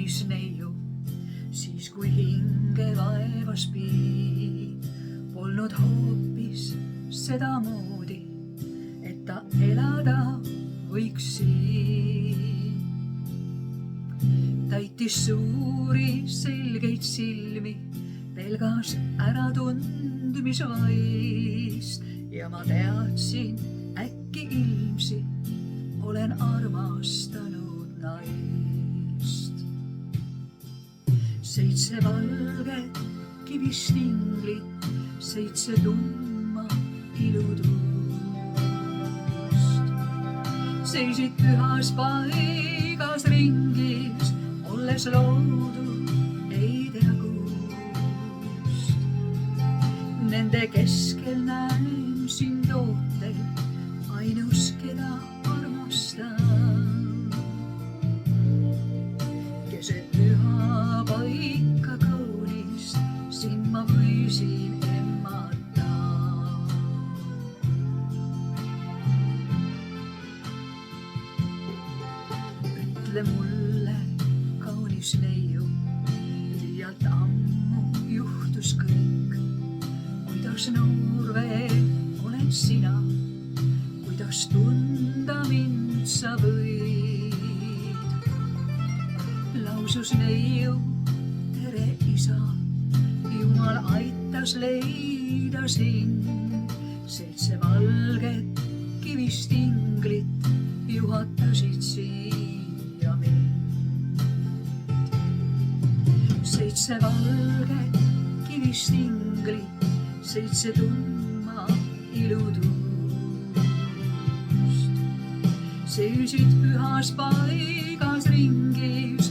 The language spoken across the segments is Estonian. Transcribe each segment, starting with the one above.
kaunis neiu, siis kui hinge vaevas pii, polnud hoopis sedamoodi, et ta elada võiks siin. Täitis suuri selgeid silmi, pelgas äratundmisvaist ja ma teadsin, äkki ilmsi olen armastanud naist. 7 valget kivistinglit, 7 tumma ilutust seisid pühas paigas ringis, olles loodud ei tea kust. Nende keskel näen sind ootel, ainus, keda armastan. Keset püha paika kaunist, sind ma võisin emmata. Ütle mulle, kaunis neiu, liialt ammu juhtus kõik. Kuidas noor veel oled sina, kuidas tunda mind sa võid. Lausus neiu, tere isa, Jumal aitas leida sind. 7 valget kivistinglit juhatasid siia mind. 7 valget kivistinglit, 7 tumma ilutust seisid pühas paigas ringis,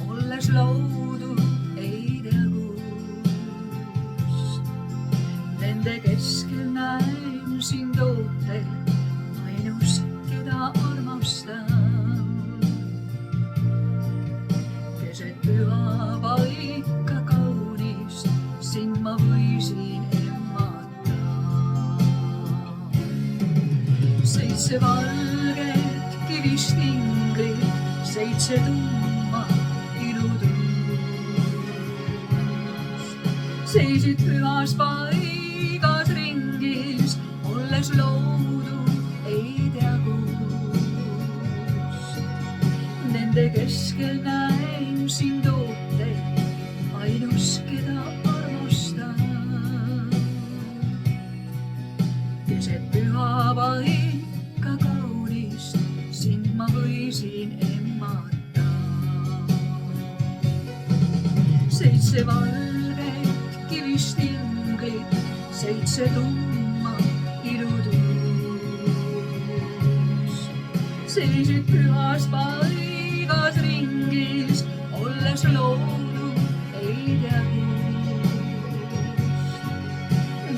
olles loodud ei tea kust. Nende keskel näen sind ootel, ainus, keda armastan. Keset püha paika kaunist, sind ma võisin emmata. 7 valget kivistinglit, 7 tumma ilutust seisid pühas paigas ringis, olles loodud ei tea kust. Nende keskel näen sind ootel, ainus, keda armastan. Keset püha paika kaunist, sind ma võisin emmata. 7 valget kivistinglit, 7 tumma ilutust seisid pühas paigas ringis, olles loodud ei tea kust.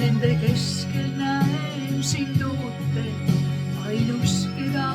Nende keskel näen sind ootel, ainus, keda